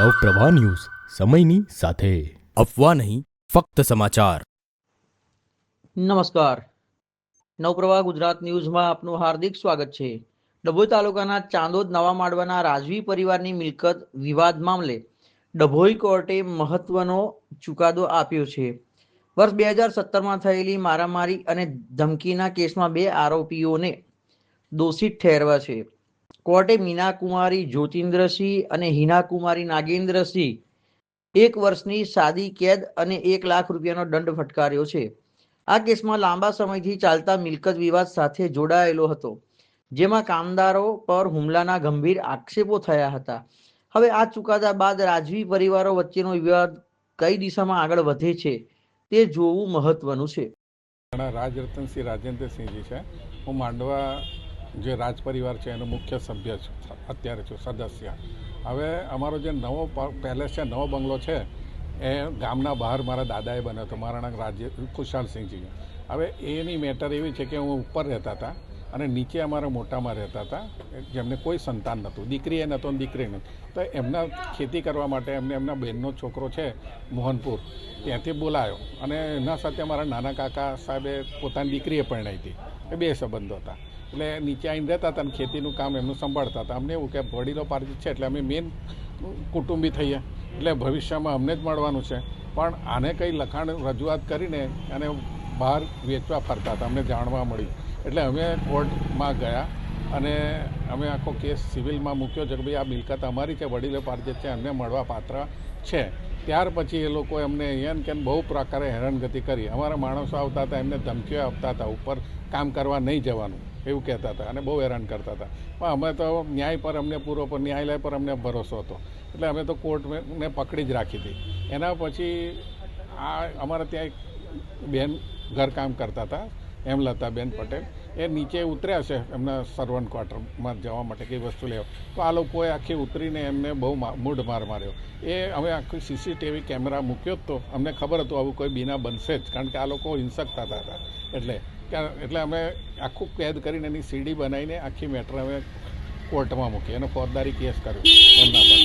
Navpravah news સમયની સાથે અફવા નહીં ફક્ત સમાચાર। નમસ્કાર, નવપ્રવાહ ગુજરાત ન્યૂઝમાં આપનું હાર્દિક સ્વાગત છે। ડભોઈ તાલુકાના ચાંદોદ નવા માળવાના રાજવી પરિવારની મિલકત વિવાદ મામલે ડભોઈ કોર્ટે મહત્વનો ચુકાદો આપ્યો છે। વર્ષ 2017માં થયેલી મારામારી અને ધમકીના કેસમાં 2 આરોપીઓને દોષિત ઠેરવ્યા છે। કોર્ટે મીના કુમારી જ્યોતિન્દ્રસિંહ અને હિના કુમારી નાગેન્દ્રસિંહ 1 વર્ષની સાદી કેદ અને 1 લાખ રૂપિયાનો દંડ ફટકાર્યો છે। આ કેસમાં લાંબા સમયથી ચાલતા મિલકત વિવાદ સાથે જોડાયેલો હતો, જેમાં કામદારો પર હુમલાના ગંભીર આક્ષેપો થયા હતા। હવે આ ચુકાદા બાદ રાજવી પરિવારો વચ્ચેનો વિવાદ કઈ દિશામાં આગળ વધે છે તે જોવું મહત્વનું છે। રાજરતનસિંહ રાજેન્દ્રસિંહજી છે। હું માંડવા જે રાજ પરિવાર છે એનો મુખ્ય સભ્ય છું, અત્યારે છું સદસ્ય। હવે અમારો જે નવો પેલેસ છે, નવો બંગલો છે, એ ગામના બહાર મારા દાદાએ બન્યો હતો, મારા નામ ખુશાલસિંહજી। હવે એની મેટર એવી છે કે હું ઉપર રહેતા હતા અને નીચે અમારા મોટામાં રહેતા હતા, જેમને કોઈ સંતાન નહોતું, દીકરી એ નહોતો, દીકરી નથી, તો એમના ખેતી કરવા માટે એમના બહેનનો છોકરો છે મોહનપુર, ત્યાંથી બોલાયો અને એના સાથે અમારા નાના કાકા સાહેબે પોતાની દીકરીએ પરણાવી હતી। એ 2 સંબંધો હતા, એટલે નીચે આવીને રહેતા હતા અને ખેતીનું કામ એમનું સંભાળતા હતા। અમને એવું કે વડીલો પાર્ટી છે એટલે અમે મેન કુટુંબી થઈએ, એટલે ભવિષ્યમાં અમને જ મળવાનું છે, પણ આને કંઈ લખાણ રજૂઆત કરીને અને બહાર વેચવા ફરતા હતા, અમને જાણવા મળ્યું। એટલે અમે કોર્ટમાં ગયા અને અમે આખો કેસ સિવિલમાં મૂક્યો છે કે ભાઈ આ મિલકત અમારી છે, વડીલો પાર્જિત છે, એમને મળવા પાત્ર છે। ત્યાર પછી એ લોકો એમને અહીંયા કે બહુ પ્રકારે હેરાનગતિ કરી। અમારા માણસો આવતા હતા, એમને ધમકીઓ આપતા હતા, ઉપર કામ કરવા નહીં જવાનું એવું કહેતા હતા અને બહુ હેરાન કરતા હતા। પણ અમે તો ન્યાય પર અમને ન્યાયાલય પર અમને ભરોસો હતો, એટલે અમે તો કોર્ટને પકડી જ રાખી હતી। એના પછી આ અમારા ત્યાં એક બેન ઘરકામ કરતા હતા, હેમલતાબેન પટેલ, એ નીચે ઉતર્યા છે એમના સર્વન્ટ ક્વાર્ટરમાં જવા માટે કંઈ વસ્તુ લેવા, તો આ લોકોએ આખી ઉતરીને એમને બહુ મૂઢ માર માર્યો। એ અમે આખી CCTV કેમેરા મૂક્યો જ તો અમને ખબર હતું આવું કોઈ બીના બનશે જ, કારણ કે આ લોકો હિંસક થતા હતા। એટલે અમે આખું કેદ કરીને એની CD બનાવીને આખી મેટર અમે કોર્ટમાં મૂકી, એનો ફોજદારી કેસ કર્યો એમના પર,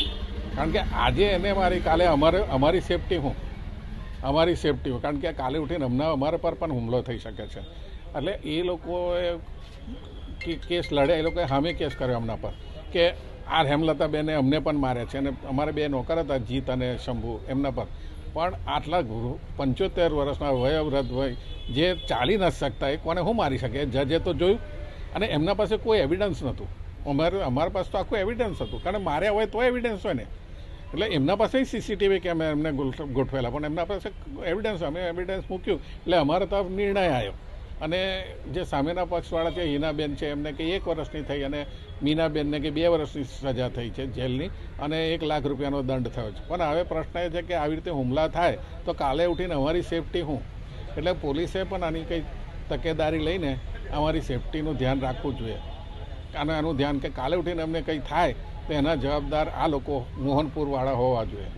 કારણ કે આજે એને મારી, કાલે અમારી સેફટી અમારી સેફટી હોય, કારણ કે કાલે ઉઠીને અમારા પર પણ હુમલો થઈ શકે છે। એટલે એ લોકોએ કેસ લડ્યા, એ લોકોએ સામે કેસ કર્યો એમના પર કે આ હેમલતાબેને અમને પણ માર્યા છે અને અમારે 2 નોકર હતા, જીત અને શંભુ, એમના પર પણ આટલા 75 વર્ષના વયોવૃદ્ધ હોય જે ચાલી ન શકતા, એ કોને શું મારી શકે? જજે તો જોયું અને એમના પાસે કોઈ એવિડન્સ નહોતું। અમારા પાસે તો આખું એવિડન્સ હતું, કારણ માર્યા હોય તો એવિડન્સ હોય ને, એટલે એમના પાસે CCTV કેમેરા એમને ગોઠવેલા, પણ એમના પાસે એવિડન્સ, અમે એવિડન્સ મૂક્યું એટલે અમારો તો નિર્ણય આવ્યો। અને જે સામેના પક્ષવાળા છે, હિનાબેન છે, એમને કે 1 વર્ષની થઈ અને મીનાબેનને કે 2 વર્ષની સજા થઈ છે જેલની અને 1 લાખ રૂપિયાનો દંડ થયો છે। પણ હવે પ્રશ્ન એ છે કે આવી રીતે હુમલા થાય તો કાલે ઉઠીને અમારી સેફટી શું? એટલે પોલીસે પણ આની કંઈ તકેદારી લઈને અમારી સેફટીનું ધ્યાન રાખવું જોઈએ, અને આનું ધ્યાન કે કાલે ઉઠીને અમને કંઈ થાય તો એના જવાબદાર આ લોકો મોહનપુરવાળા હોવા જોઈએ।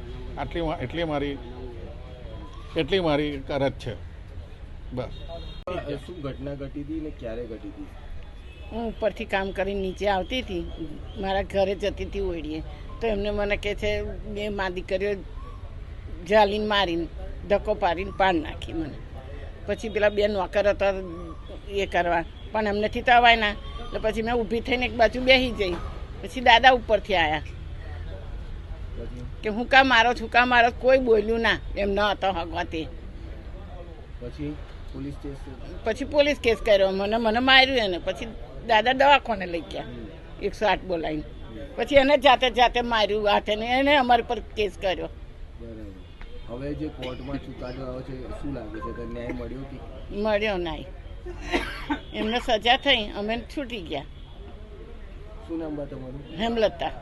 એટલી મારી અરજ છે, બસ। શું ઘટના ઘટી હતી ને ક્યારે ઘટી હતી? હું ઉપરથી કામ કરીને નીચે આવતી હતી, મારા ઘરે જતી હતી ઓળીએ, તો એમને મને કહે છે 2 મા દીકરીઓ જાલીને મારીને ધક્કો પાડીને પાડ નાખી મને। પછી પેલા 2 નોકર હતા એ કરવા, પણ એમનેથી તો અવાય ના, એટલે પછી મેં ઊભી થઈને એક બાજુ બેસી જઈ। પછી દાદા ઉપરથી આવ્યા કે હું કામ મારો છું, કામ મારો, કોઈ બોલ્યું ના, એમ ન હતો હગવાથી। પછી પોલીસ કેસ કર્યો, મને માર્યું એને, પછી દાદા દવાખાને લઈ ગયા 108 બોલાવીને, પછી એને જાતે માર્યું હાથે ને, એને અમારી પર કેસ કર્યો। હવે જે કોર્ટમાં ચુકાદો આવ્યો છે, શું લાગે છે કે ન્યાય મળ્યો કે? મળ્યો નહીં, એમને સજા થઈ, અમે છૂટી ગયા। શું નામ બા તમારું? હેમલતા।